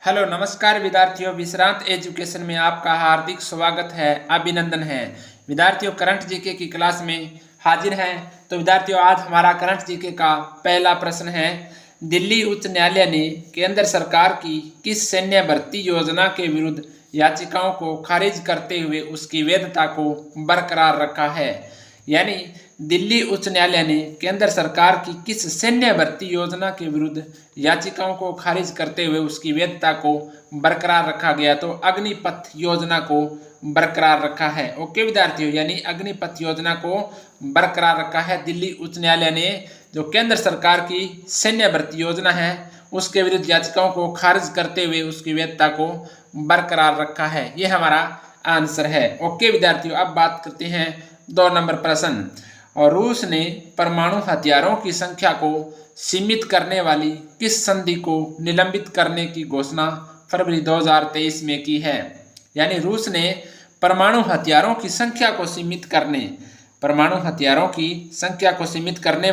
Hello नमस्कार विद्यार्थियों, विश्रांत education में आपका हार्दिक स्वागत है, अभिनंदन है। विद्यार्थियों, करंट जीके की क्लास में हाजिर हैं। तो विद्यार्थियों, आज हमारा करंट जीके का पहला प्रश्न है, दिल्ली उच्च न्यायालय ने केंद्र सरकार की किस सैन्य भर्ती योजना के विरुद्ध याचिकाओं को खारिज करते हुए उसकी वैधता को बरकरार रखा है। यानी दिल्ली उच्च न्यायालय ने केंद्र सरकार की किस सैन्य भर्ती योजना के विरुद्ध याचिकाओं को खारिज करते हुए उसकी वैधता को बरकरार रखा गया, तो अग्निपथ योजना को बरकरार रखा है। ओके विद्यार्थियों, यानी अग्निपथ योजना को बरकरार रखा है। दिल्ली उच्च न्यायालय ने जो केंद्र सरकार की सैन्य भर्ती योजना है उसके विरुद्ध याचिकाओं को खारिज करते हुए उसकी वैधता को बरकरार रखा है। ये हमारा आंसर है। ओके विद्यार्थियों, अब बात करते हैं 2 नंबर प्रश्न। और रूस ने परमाणु हथियारों की संख्या को सीमित करने वाली किस संधि को निलंबित करने की घोषणा फरवरी 2023 में की है। यानी रूस ने परमाणु हथियारों की संख्या को सीमित करने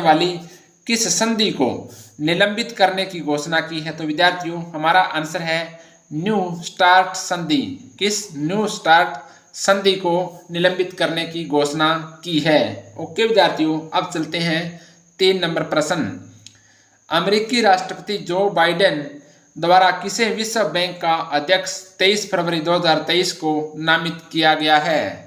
वाली किस संधि को निलंबित करने की घोषणा की है। तो विद्यार्थियों, हमारा आंसर है न्यू स्टार्ट संधि। किस न्यू स्टार्ट संधि को निलंबित करने की घोषणा की है। ओके विद्यार्थियों, अब चलते हैं 3 नंबर प्रश्न। अमेरिकी राष्ट्रपति जो बाइडेन द्वारा किसे विश्व बैंक का अध्यक्ष 23 फरवरी 2023 को नामित किया गया है।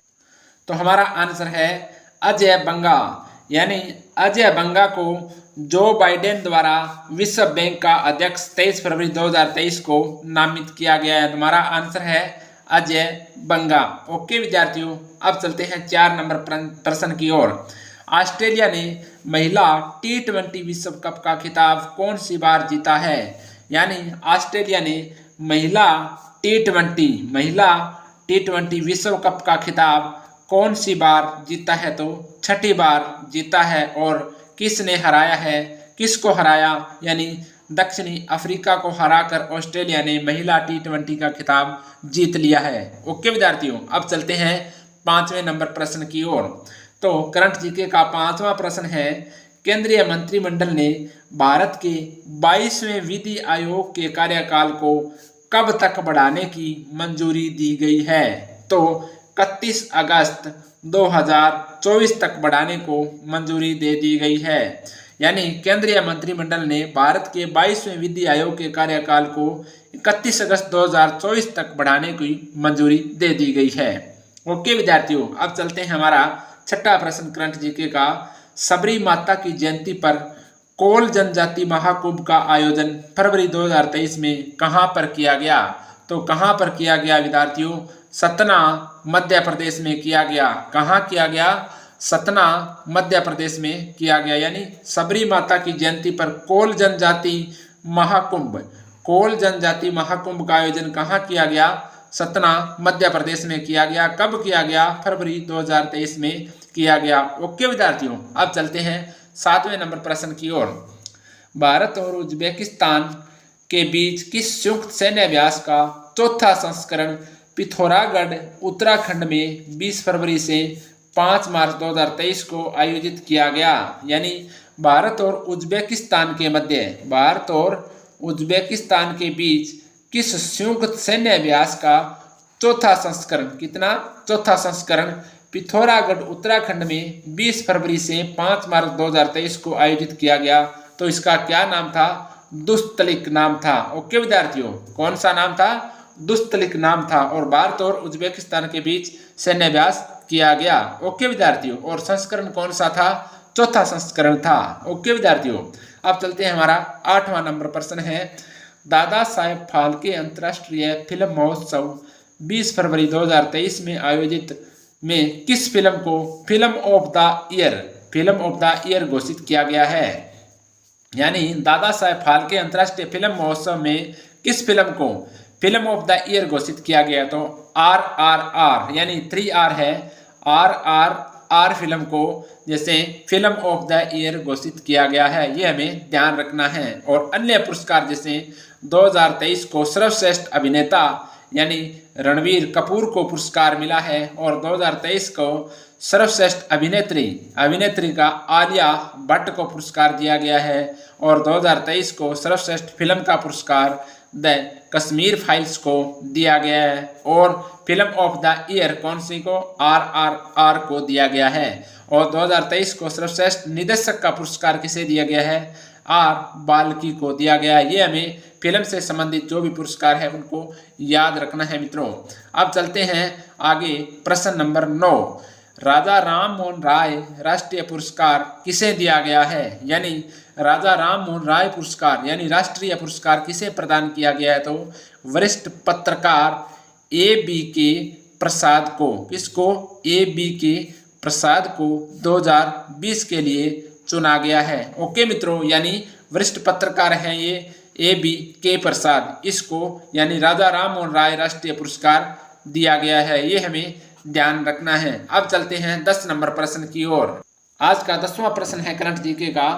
तो हमारा आंसर है अजय बंगा। यानी अजय बंगा को जो बाइडेन द्वारा विश्व बैंक का अध्यक्ष 23 फरवरी 2023 को नामित किया गया है। हमारा आंसर है अजय बंगा। ओके विद्यार्थियों, अब चलते हैं 4 नंबर प्रश्न की ओर। ऑस्ट्रेलिया ने महिला T20 विश्व कप का खिताब कौन सी बार जीता है। यानी ऑस्ट्रेलिया ने महिला T20 विश्व कप का खिताब कौन सी बार जीता है। तो 6ठी बार जीता है। और किसने हराया है, किसको हराया, यानी दक्षिणी अफ्रीका को हराकर ऑस्ट्रेलिया ने महिला T20 का खिताब जीत लिया है। ओके विद्यार्थियों, अब चलते हैं 5वें नंबर प्रश्न की ओर। तो करंट जीके का 5वां प्रश्न है, केंद्रीय मंत्रिमंडल ने भारत के 22वें विधि आयोग के कार्यकाल को कब तक बढ़ाने की मंजूरी दी गई है। तो 31 अगस्त 2024 तक बढ़ाने को मंजूरी दे दी गई है। यानी केंद्रीय मंत्रिमंडल ने भारत के 22वें विधि आयोग के कार्यकाल को 31 अगस्त 2024 तक बढ़ाने की मंजूरी दे दी गई है। ओके विद्यार्थियों, अब चलते हैं हमारा 6ठा प्रश्न करंट जीके का। सबरी माता की जयंती पर कोल जनजाति महाकुंभ का आयोजन फरवरी 2023 में कहां पर किया गया। तो कहां पर किया गया विद्यार्थियों, सतना मध्य प्रदेश में किया गया। कहां किया गया, सतना मध्य प्रदेश में किया गया। यानी सबरी माता की जयंती पर कोल जनजाति महाकुंभ का आयोजन कहाँ किया गया, सतना मध्य प्रदेश में किया गया। कब किया गया, फरवरी 2023 में किया गया। ओके विद्यार्थियों, अब चलते हैं 7वें नंबर प्रश्न की ओर। भारत और उज्बेकिस्तान के बीच किस संयुक्त सैन्य अभ्यास का 4था संस्करण पिथौरागढ़ उत्तराखंड में 20 फरवरी से 5 मार्च 2023 को आयोजित किया गया। यानी भारत और उज्बेकिस्तान के बीच किस संयुक्त सैन्य अभ्यास का 4था संस्करण पिथौरागढ़ उत्तराखंड में 20 फरवरी से 5 मार्च 2023 को आयोजित किया गया। तो इसका क्या नाम था, दुस्तलिक नाम था। ओके विद्यार्थियों, कौन सा नाम था, दुस्तलिक नाम था। और भारत और उज्बेकिस्तान के बीच सैन्य अभ्यास किया गया। ओके विद्यार्थियों, और संस्करण कौन सा था, 4था संस्करण था। ओके विद्यार्थियों, अब चलते हैं हमारा 8वां नंबर प्रश्न है, दादा साहेब फाल्के अंतर्राष्ट्रीय फिल्म महोत्सव 20 फरवरी 2023 में आयोजित में किस फिल्म को फिल्म ऑफ द ईयर घोषित किया गया है। यानी दादा साहेब फाल्के अंतर्राष्ट्रीय फिल्म महोत्सव में किस फिल्म को फिल्म ऑफ द ईयर घोषित किया गया। तो RRR, यानी 3R है, RRR फिल्म को जैसे फिल्म ऑफ द ईयर घोषित किया गया है, ये हमें ध्यान रखना है। और अन्य पुरस्कार जैसे 2023 को सर्वश्रेष्ठ अभिनेता यानी रणबीर कपूर को पुरस्कार मिला है, और 2023 को सर्वश्रेष्ठ अभिनेत्री का आलिया भट्ट को पुरस्कार दिया गया है। और 2023 को सर्वश्रेष्ठ फिल्म का पुरस्कार द कश्मीर फाइल्स को दिया गया है। और फिल्म ऑफ द ईयर कौन सी को, RRR को दिया गया है। और 2023 को सर्वश्रेष्ठ निदेशक का पुरस्कार किसे दिया गया है, R बाल्की को दिया गया है। ये हमें फिल्म से संबंधित जो भी पुरस्कार है उनको याद रखना है मित्रों। अब चलते हैं आगे, प्रश्न नंबर 9, राजा राम मोहन राय राष्ट्रीय पुरस्कार किसे दिया गया है, यानी राजा राम मोहन राय पुरस्कार यानी राष्ट्रीय पुरस्कार किसे प्रदान किया गया है, तो वरिष्ठ पत्रकार ABK प्रसाद को। किसको, ABK प्रसाद को 2020 के लिए चुना गया है। ओके मित्रों, यानी वरिष्ठ पत्रकार हैं ये ABK प्रसाद, इसको यानी राजा राम मोहन राय राष्ट्रीय पुरस्कार दिया गया है। ये हमें ध्यान रखना है। अब चलते हैं 10 नंबर प्रश्न की ओर। आज का 10वां प्रश्न है करंट जीके का,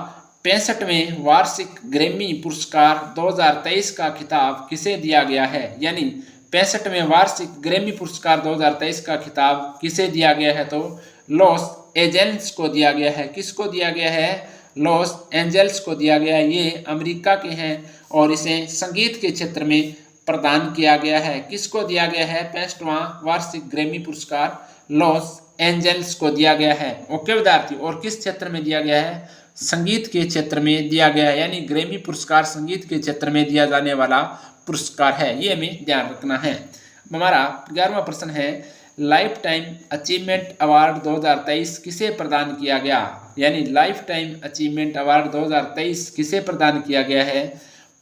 65वें वार्षिक ग्रैमी पुरस्कार 2023 का खिताब किसे दिया गया है, यानी 65वें वार्षिक ग्रैमी पुरस्कार 2023 का खिताब किसे दिया गया है, तो लॉस एंजेल्स को दिया गया है। किसको दिया गया है, लॉस एंजेल्स को दिया गया है। ये अमेरिका के हैं और इसे संगीत के क्षेत्र में प्रदान किया गया है। किसको दिया गया है, 65वां वार्षिक ग्रैमी पुरस्कार लॉस एंजेल्स को दिया गया है। ओके विद्यार्थी, और किस क्षेत्र में दिया गया है, संगीत के क्षेत्र में दिया गया है, यानी ग्रैमी पुरस्कार संगीत के क्षेत्र में दिया जाने वाला पुरस्कार है। ये हमें ध्यान रखना है। हमारा 11वां प्रश्न है, लाइफ टाइम अचीवमेंट अवार्ड 2023 किसे प्रदान किया गया, यानी लाइफ टाइम अचीवमेंट अवार्ड 2023 किसे प्रदान किया गया है,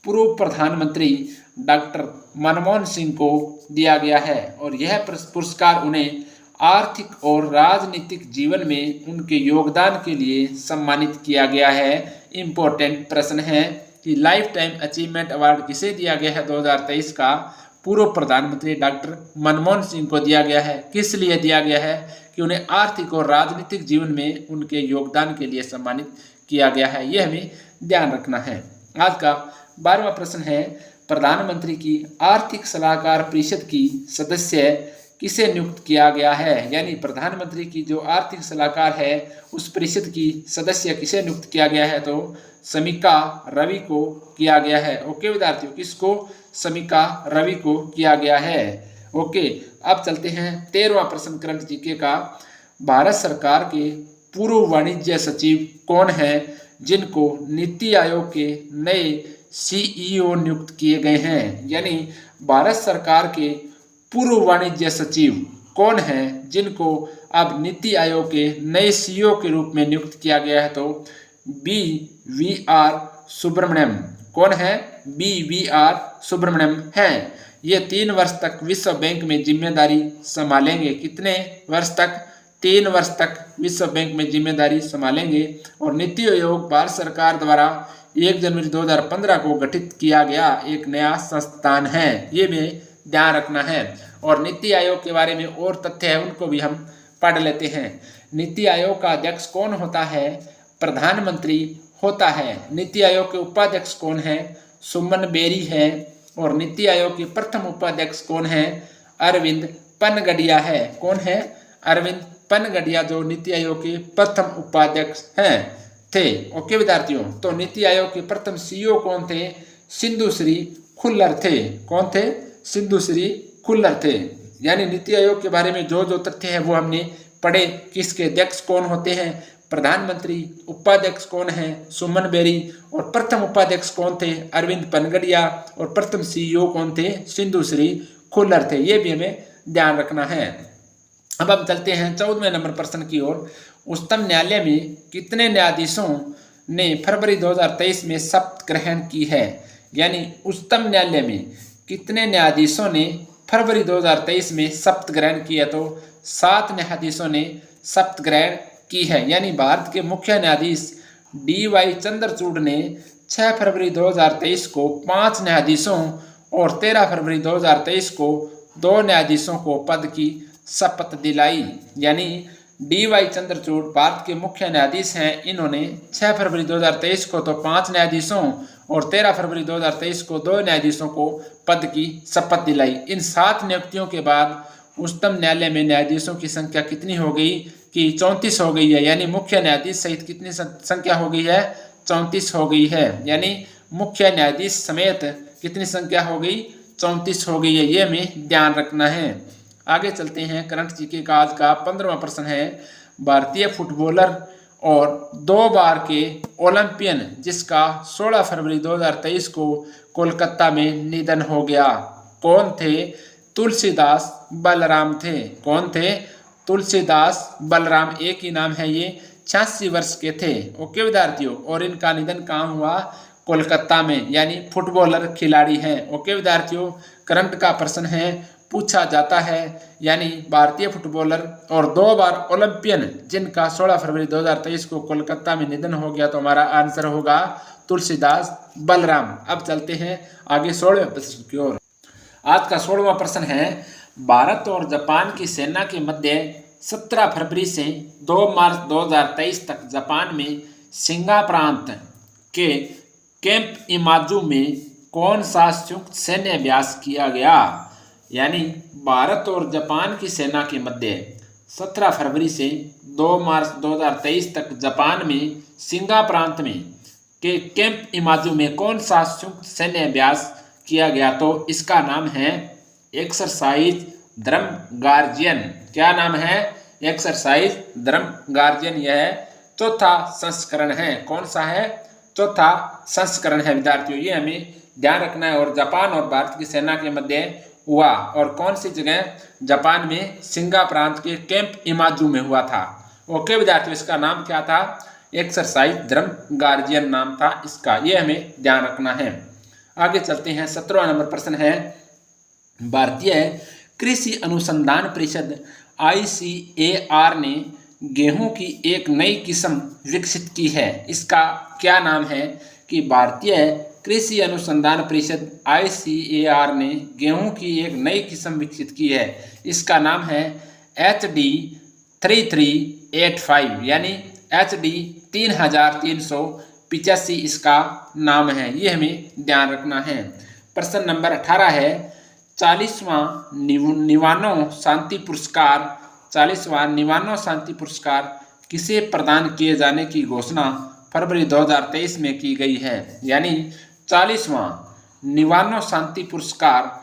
पूर्व प्रधानमंत्री डॉक्टर मनमोहन सिंह को दिया गया है। और यह पुरस्कार उन्हें आर्थिक और राजनीतिक जीवन में उनके योगदान के लिए सम्मानित किया गया है। इम्पोर्टेंट प्रश्न है कि लाइफ टाइम अचीवमेंट अवार्ड किसे दिया गया है 2023 का, पूर्व प्रधानमंत्री डॉक्टर मनमोहन सिंह को दिया गया है। किस लिए दिया गया है, कि उन्हें आर्थिक और राजनीतिक जीवन में उनके योगदान के लिए सम्मानित किया गया है। ये हमें ध्यान रखना है। आज का 12वां प्रश्न है, प्रधानमंत्री की आर्थिक सलाहकार परिषद की सदस्य किसे नियुक्त किया गया है, यानी प्रधानमंत्री की जो आर्थिक सलाहकार है उस परिषद की सदस्य किसे नियुक्त किया गया है, तो समीक्षा रवि को किया गया है। ओके विद्यार्थियों, किसको, समीक्षा रवि को किया गया है। ओके, अब चलते हैं 13वां प्रश्न करंट जीके का, भारत सरकार के पूर्व वाणिज्य सचिव कौन है जिनको नीति आयोग के नए CEO नियुक्त किए गए हैं, यानी भारत सरकार के पूर्व वाणिज्य सचिव कौन है जिनको अब नीति आयोग के नए CEO के रूप में नियुक्त किया गया है, तो BVR सुब्रमण्यम। कौन है, BVR सुब्रमण्यम हैं। ये 3 वर्ष तक विश्व बैंक में जिम्मेदारी संभालेंगे। कितने वर्ष तक, 3 वर्ष तक विश्व बैंक में जिम्मेदारी संभालेंगे। और नीति आयोग भारत सरकार द्वारा 1 जनवरी 2015 को गठित किया गया एक नया संस्थान है। ये में ध्यान रखना है। और नीति आयोग के बारे में और तथ्य है उनको भी हम पढ़ लेते हैं। नीति आयोग का अध्यक्ष कौन होता है, प्रधानमंत्री होता है। नीति आयोग के उपाध्यक्ष कौन है, सुमन बेरी है। और नीति आयोग के प्रथम उपाध्यक्ष कौन है, अरविंद पनगडिया है। कौन है, अरविंद पनगडिया, जो नीति आयोग के प्रथम उपाध्यक्ष हैं थे। ओके विद्यार्थियों, तो नीति आयोग के प्रथम CEO कौन थे, सिंधुश्री खुल्लर थे। कौन थे, सिंधुश्री खुल्लर थे। यानी नीति आयोग के बारे में जो जो तथ्य है वो हमने पढ़े। किसके अध्यक्ष कौन होते हैं, प्रधानमंत्री, उपाध्यक्ष कौन है, सुमन बेरी, और प्रथम उपाध्यक्ष कौन थे, अरविंद पनगडिया, और प्रथम CEO कौन थे, सिंधुश्री खुल्लर थे। ये भी हमें ध्यान रखना है। अब हम चलते हैं 14वें नंबर प्रश्न की ओर। उच्चतम न्यायालय में कितने न्यायाधीशों ने फरवरी 2023 में शपथ ग्रहण की है, यानी उच्चतम न्यायालय में कितने न्यायाधीशों ने फरवरी 2023 में शपथ ग्रहण की है, तो 7 न्यायाधीशों ने शपथ ग्रहण की है। यानी भारत के मुख्य न्यायाधीश DY चंद्रचूड़ ने 6 फरवरी 2023 को 5 न्यायाधीशों और 13 फरवरी 2023 को 2 न्यायाधीशों को पद की शपथ दिलाई। यानी DY चंद्रचूड़ भारत के मुख्य न्यायाधीश हैं। इन्होंने 6 फरवरी 2023 को तो 5 न्यायाधीशों और 13 फरवरी 2023 को 2 न्यायाधीशों को पद की शपथ दिलाई। इन 7 नियुक्तियों के बाद उच्चतम न्यायालय में न्यायाधीशों की संख्या कितनी हो गई, कि 34 हो गई है, यानी मुख्य न्यायाधीश सहित कितनी संख्या हो गई है? 34 हो गई है। यानी मुख्य न्यायाधीश समेत कितनी संख्या हो गई? 34 हो गई है। ये हमें ध्यान रखना है। आगे चलते हैं। करंट जीके का आज का 15वां प्रश्न है, भारतीय फुटबॉलर और 2 बार के ओलंपियन जिसका 16 फरवरी 2023 को कोलकाता में निधन हो गया, कौन थे? तुलसीदास बलराम थे। कौन थे? तुलसीदास बलराम, एक ही नाम है ये। 86 वर्ष के थे। ओके विद्यार्थियों, और इनका निधन कहाँ हुआ? कोलकाता में, यानी फुटबॉलर खिलाड़ी हैं। ओके विद्यार्थियों, करंट का प्रश्न है, पूछा जाता है, यानी भारतीय फुटबॉलर और 2 बार ओलंपियन जिनका 16 फरवरी 2023 को कोलकाता में निधन हो गया, तो हमारा आंसर होगा तुलसीदास बलराम। अब चलते हैं आगे 16वें प्रश्न की ओर। आज का 16वां प्रश्न है, भारत और जापान की सेना के मध्य 17 फरवरी से 2 मार्च 2023 तक जापान में शिंगा प्रांत के कैंप इमाजू में कौन सा संयुक्त सैन्य अभ्यास किया गया? यानी भारत और जापान की सेना के मध्य 17 फरवरी से 2 मार्च 2023 तक जापान में शिंगा प्रांत में के कैंप इमाजू में कौन सा संयुक्त सैन्य अभ्यास किया गया? तो इसका नाम है एक्सरसाइज ड्रम गार्जियन। क्या नाम है? Exercise drum guardian. यह चौथा संस्करण है। कौन सा है? चौथा संस्करण है विद्यार्थियों, ये हमें ध्यान रखना है। और जापान और भारत की सेना के मध्य हुआ, और कौन सी जगह? जापान में शिंगा प्रांत के कैंप इमाजू में हुआ था। ओके विद्यार्थियों, इसका नाम क्या था? एक्सरसाइज ड्रम गार्जियन नाम था इसका, ये हमें ध्यान रखना है। आगे चलते हैं। 17वां नंबर प्रश्न है, भारतीय कृषि अनुसंधान परिषद ICAR ने गेहूं की एक नई किस्म विकसित की है। इसका क्या नाम है? कि भारतीय कृषि अनुसंधान परिषद ICAR ने गेहूं की एक नई किस्म विकसित की है। इसका नाम है HD 3385, यानी HD 3385 इसका नाम है। ये हमें ध्यान रखना है। प्रश्न नंबर 18 है, 40वां निवानो शांति पुरस्कार 40वां निवानो शांति पुरस्कार किसे प्रदान किए जाने की घोषणा फरवरी 2023 में की गई है? यानी 40वां निवानो शांति पुरस्कार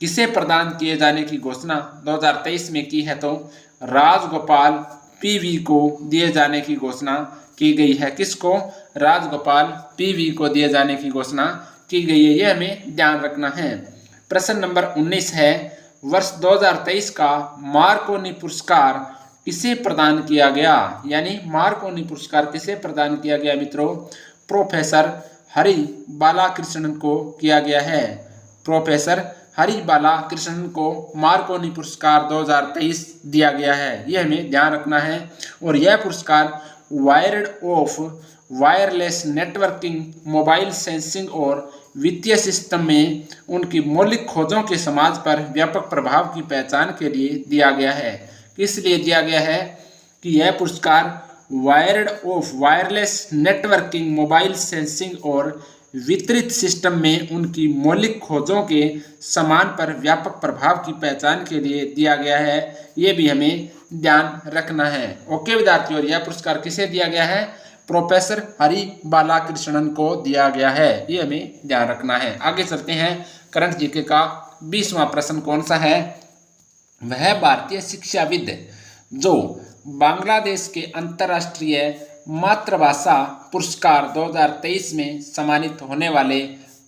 किसे प्रदान किए जाने की घोषणा 2023 में की है? तो राजगोपाल PV को दिए जाने की घोषणा की गई है। किसको? राजगोपाल PV को दिए जाने की घोषणा की गई है। ये हमें ध्यान रखना है। प्रश्न नंबर 19 है, वर्ष 2023 का मार्कोनी पुरस्कार किसे प्रदान किया गया? यानी मार्कोनी पुरस्कार किसे प्रदान किया गया मित्रों? प्रोफेसर हरि बालाकृष्णन को किया गया है। प्रोफेसर हरि बालाकृष्णन को मार्कोनी पुरस्कार 2023 दिया गया है। ये हमें ध्यान रखना है। और यह पुरस्कार wired of wireless networking, mobile sensing और वित्तीय सिस्टम में उनकी मौलिक खोजों के समाज पर व्यापक प्रभाव की पहचान के लिए दिया गया है। किस लिए दिया गया है? कि यह पुरस्कार wired of wireless networking, mobile sensing और वितरित सिस्टम में उनकी मौलिक खोजों के समान पर व्यापक प्रभाव की पहचान के लिए दिया गया है। ये भी हमें ध्यान रखना है। ओके विद्यार्थियों, यह पुरस्कार किसे दिया गया है? प्रोफेसर हरि बालाकृष्णन को दिया गया है। ये हमें ध्यान रखना है। आगे चलते हैं। करंट जीके का 20वां प्रश्न कौन सा है? वह भारतीय शिक्षाविद जो बांग्लादेश के अंतर्राष्ट्रीय मातृभाषा पुरस्कार 2023 में सम्मानित होने वाले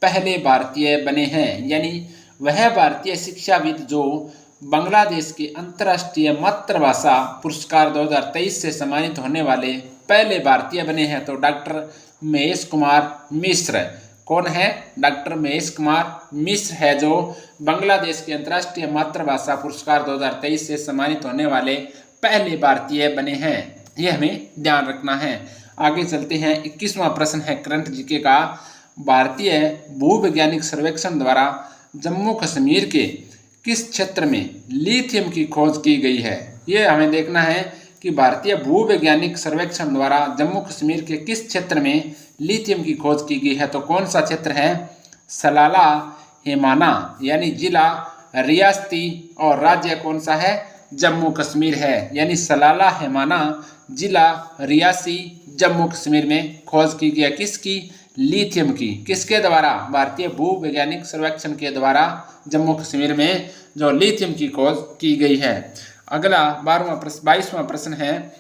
पहले भारतीय बने हैं। यानी वह भारतीय शिक्षाविद जो बांग्लादेश के अंतर्राष्ट्रीय मातृभाषा पुरस्कार 2023 से सम्मानित होने वाले पहले भारतीय बने हैं, तो डॉक्टर महेश कुमार मिश्र। कौन है? डॉक्टर महेश कुमार मिश्र है, जो बांग्लादेश के अंतर्राष्ट्रीय मातृभाषा पुरस्कार 2023 से सम्मानित होने वाले पहले भारतीय बने हैं। ये हमें ध्यान रखना है। आगे चलते हैं। 21वां प्रश्न है करंट जीके का, भारतीय भूवैज्ञानिक सर्वेक्षण द्वारा जम्मू कश्मीर के किस क्षेत्र में लिथियम की खोज की गई है? ये हमें देखना है कि भारतीय भूवैज्ञानिक सर्वेक्षण द्वारा जम्मू कश्मीर के किस क्षेत्र में लिथियम की खोज की गई है? तो कौन सा क्षेत्र है? सलाला हेमाना, यानी जिला रियासती, और राज्य कौन सा है? जम्मू कश्मीर है, यानी सलाला हैमाना जिला रियासी जम्मू कश्मीर में खोज की गई। किसकी? लिथियम की। किसके द्वारा? भारतीय भूवैज्ञानिक सर्वेक्षण के द्वारा जम्मू कश्मीर में जो लिथियम की खोज की गई है। अगला 22वां प्रश्न है,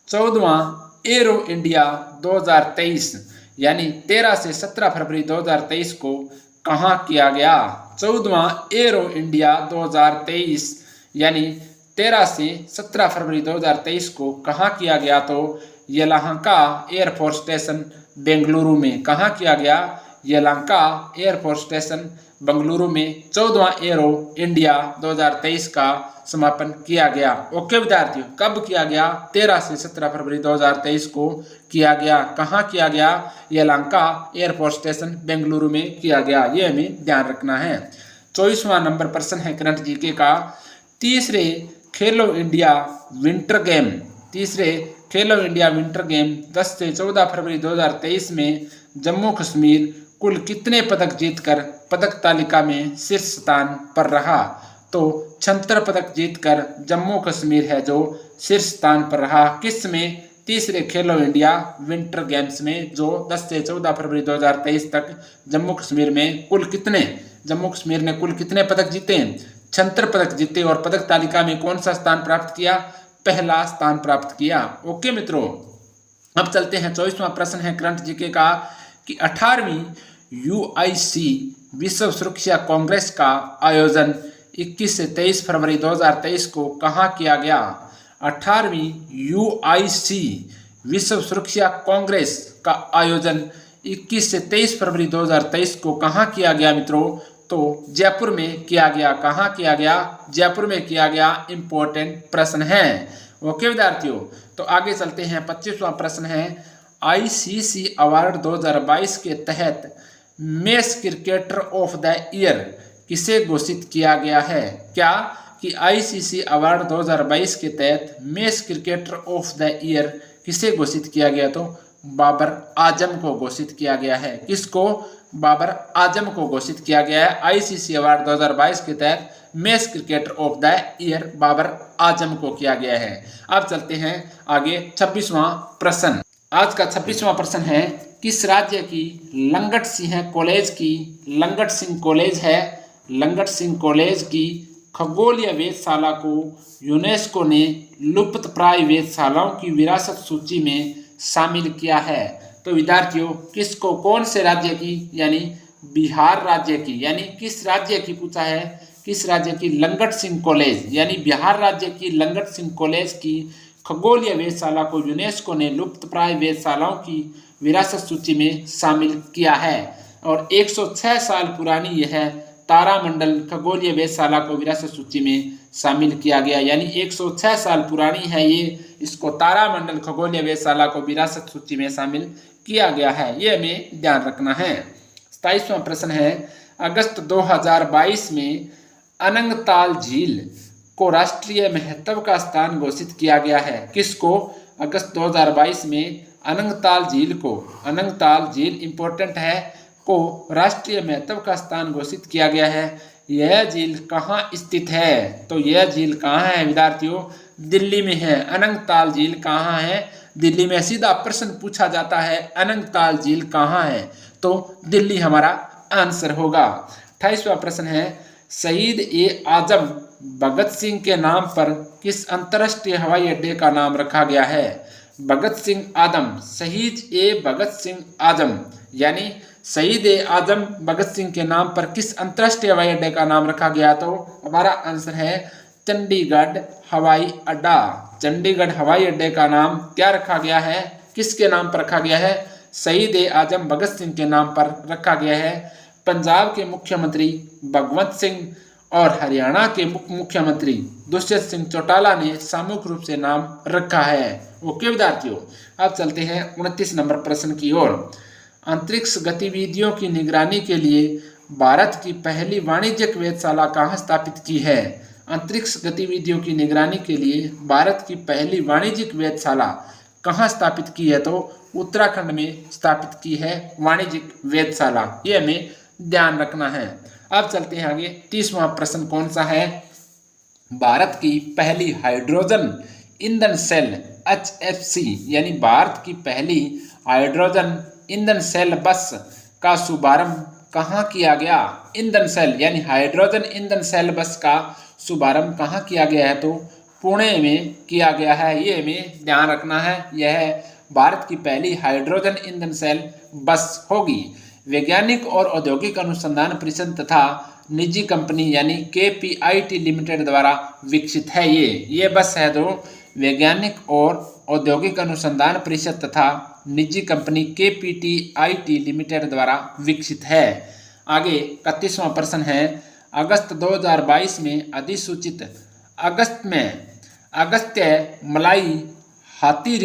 14वां एरो इंडिया 2023 यानी 13 से 17 फरवरी 2023 को कहाँ किया गया? 14वां एरो इंडिया 2023 यानी 13 से 17 फरवरी 2023 को कहाँ किया गया? तो यलहंका एयरफोर्स स्टेशन बेंगलुरु में। कहाँ किया गया? यलहंका एयरफोर्स स्टेशन बेंगलुरु में 14वां एरो इंडिया 2023 का समापन किया गया। ओके विद्यार्थियों, कब किया गया? 13 से 17 फरवरी 2023 को किया गया। कहाँ किया गया? यलहंका एयरफोर्स स्टेशन बेंगलुरु में किया गया। ये हमें ध्यान रखना है। 24वां नंबर प्रश्न है करंट जीके का, तीसरे खेलो इंडिया विंटर गेम 10 से 14 फरवरी 2023 में जम्मू कश्मीर कुल कितने पदक जीतकर पदक तालिका में शीर्ष स्थान पर रहा? तो 76 पदक जीतकर जम्मू कश्मीर है जो शीर्ष स्थान पर रहा। किस में? तीसरे खेलो इंडिया विंटर गेम्स में, जो 10 से 14 फरवरी 2023 तक जम्मू कश्मीर ने कुल कितने पदक जीते? 76 पदक जीते और पदक तालिका में कौन सा स्थान प्राप्त किया? पहला स्थान प्राप्त किया। ओके मित्रों, अब चलते हैं 24वां प्रश्न है करंट जीके का कि 18वीं UIC विश्व सुरक्षा कांग्रेस का आयोजन 21 से 23 फरवरी 2023 को कहाँ किया गया? 18वीं UIC विश्व सुरक्षा कांग्रेस का आयोजन 21 से 23 फरवरी 2023 को कहाँ किया गया मित्रों? तो जयपुर में किया गया। कहाँ किया गया? जयपुर में किया गया। इंपॉर्टेंट प्रश्न है। ओके विद्यार्थियों, तो आगे चलते हैं। 25वां प्रश्न है, ICC अवार्ड 2022 के तहत मेस क्रिकेटर ऑफ द ईयर किसे घोषित किया गया है? क्या कि ICC अवार्ड 2022 के तहत मेस क्रिकेटर ऑफ द ईयर किसे घोषित किया गया? तो बाबर आजम को घोषित किया गया है। किसको? बाबर आजम को घोषित किया गया है। ICC अवार्ड 2022 के तहत मेस cricketer of the year Babar Azam को किया गया है। अब चलते हैं आगे 26वां प्रश्न। आज का 26वां प्रश्न है, किस राज्य की लंगट सिंह कॉलेज की खगोलीय वेधशाला को यूनेस्को ने लुप्तप्राय वेधशालाओं की विरासत सूची में शामिल किया है? तो विद्यार्थियों, किसको? कौन से राज्य की? यानी बिहार राज्य की। यानी किस राज्य की पूछा है? किस राज्य की? लंगट सिंह कॉलेज, यानी बिहार राज्य की लंगट सिंह कॉलेज की खगोलीय वेधशाला को यूनेस्को ने लुप्तप्राय वेधशालाओं की विरासत सूची में शामिल किया है। और 106 साल पुरानी यह तारामंडल खगोलीय वेधशाला को विरासत सूची में शामिल किया गया। यानी 106 साल पुरानी है ये, इसको तारामंडल खगोलीय वेधशाला को विरासत सूची में शामिल किया गया है। ये हमें ध्यान रखना है। 27वां प्रश्न है, अगस्त 2022 में अनंगताल झील को राष्ट्रीय महत्व का स्थान घोषित किया गया है। किसको? अगस्त 2022 में अनंगताल झील इंपॉर्टेंट है को राष्ट्रीय महत्व का स्थान घोषित किया गया है। यह झील कहाँ स्थित है? तो यह झील कहाँ है विद्यार्थियों? दिल्ली में है। अनंगताल झील कहाँ है? दिल्ली में। सीधा प्रश्न पूछा जाता है, अनंगताल झील कहाँ है? तो दिल्ली हमारा आंसर होगा। 28वां प्रश्न है, शहीद ए आजम भगत सिंह के नाम पर किस अंतर्राष्ट्रीय हवाई अड्डे का नाम रखा गया है? शहीद ए भगत सिंह आजम यानी शहीद ए आजम भगत सिंह के नाम पर किस अंतर्राष्ट्रीय हवाई अड्डे का नाम रखा गया? तो हमारा आंसर है चंडीगढ़ हवाई अड्डा। चंडीगढ़ हवाई अड्डे का नाम क्या रखा गया है? किसके नाम पर रखा गया है? शहीद ए आजम भगत सिंह के नाम पर रखा गया है। पंजाब के मुख्यमंत्री भगवंत सिंह और हरियाणा के मुख्यमंत्री दुष्यंत सिंह चौटाला ने सामूहिक रूप से नाम रखा है। ओके विद्यार्थियों, अब चलते हैं 29 नंबर प्रश्न की ओर। अंतरिक्ष गतिविधियों की निगरानी के लिए भारत की पहली वाणिज्यिक वेधशाला कहाँ स्थापित की है? अंतरिक्ष गतिविधियों की निगरानी के लिए भारत की पहली वाणिज्यिक वेधशाला कहाँ स्थापित की है? तो उत्तराखंड में स्थापित की है वाणिज्यिक वेधशाला। ये हमें ध्यान रखना है। अब चलते हैं आगे। 30वां प्रश्न कौन सा है? भारत की पहली हाइड्रोजन ईंधन सेल HFC यानी भारत की पहली हाइड्रोजन ईंधन सेल बस का शुभारंभ कहाँ किया गया? ईंधन सेल यानी हाइड्रोजन ईंधन सेल बस का शुभारंभ कहाँ किया गया है? तो पुणे में किया गया है। ये हमें ध्यान रखना है। यह भारत की पहली हाइड्रोजन ईंधन सेल बस होगी। वैज्ञानिक और औद्योगिक अनुसंधान परिषद तथा निजी कंपनी यानी KPIT लिमिटेड द्वारा विकसित है। ये बस है जो वैज्ञानिक और औद्योगिक अनुसंधान परिषद तथा निजी कंपनी KPIT लिमिटेड द्वारा विकसित है। आगे 31वां प्रश्न है, अगस्त 2022 में अधिसूचित अगस्त्य मलाई हाथी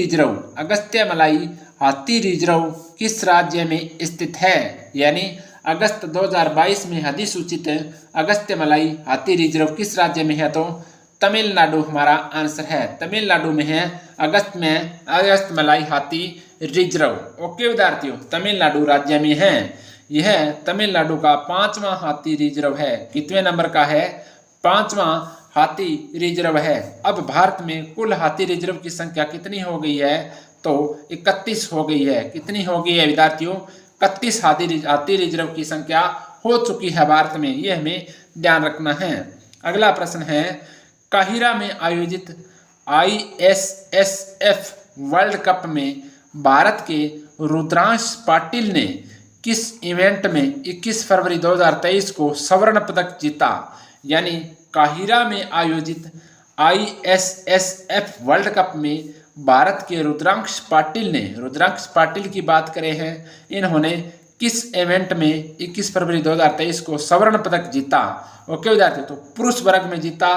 रिजर्व किस राज्य में स्थित है? यानी अगस्त 2022 में अधिसूचित अगस्त्यमलाई हाथी रिजर्व किस राज्य में है? तो तमिलनाडु हमारा आंसर है। तमिलनाडु में है अगस्त्यमलाई हाथी रिजर्व। ओके विद्यार्थियों, तमिलनाडु राज्य में है। यह तमिलनाडु का 5वां हाथी रिजर्व है। कितवें नंबर का है? 5वां हाथी रिजर्व है। अब भारत में कुल हाथी रिजर्व की संख्या कितनी हो गई है? तो 31 हो गई है। कितनी हो गई है विद्यार्थियों? 31 हाथी रिजर्व की संख्या हो चुकी है भारत में। यह हमें ध्यान रखना है। अगला प्रश्न है, काहिरा में आयोजित ISSF वर्ल्ड कप में भारत के रुद्रांश पाटिल ने किस इवेंट में 21 फरवरी 2023 को स्वर्ण पदक जीता? यानी काहिरा में आयोजित ISSF वर्ल्ड कप में भारत के रुद्रांश पाटिल की बात करें हैं, इन्होंने किस इवेंट में 21 फरवरी 2023 को स्वर्ण पदक जीता? ओके विद्यार्थी, तो पुरुष वर्ग में जीता,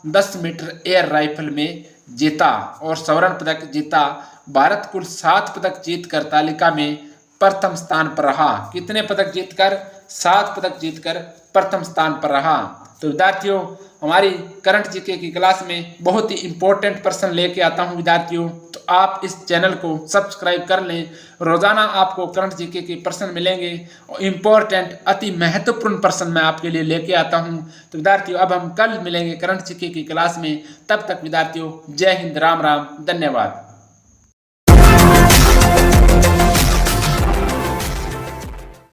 10 मीटर एयर राइफल में जीता और स्वर्ण पदक जीता। भारत कुल 7 पदक जीतकर तालिका में प्रथम स्थान पर रहा। कितने पदक जीतकर? 7 पदक जीतकर प्रथम स्थान पर रहा। तो विद्यार्थियों, हमारी करंट जीके की क्लास में बहुत ही इंपॉर्टेंट प्रश्न लेके आता हूं विद्यार्थियों, तो आप इस चैनल को सब्सक्राइब कर लें। रोजाना आपको करंट जीके के प्रश्न मिलेंगे और इंपॉर्टेंट अति महत्वपूर्ण प्रश्न मैं आपके लिए लेके आता हूं। तो विद्यार्थियों, अब हम कल मिलेंगे करंट जीके की क्लास में। तब तक विद्यार्थियों, जय हिंद, राम राम, धन्यवाद।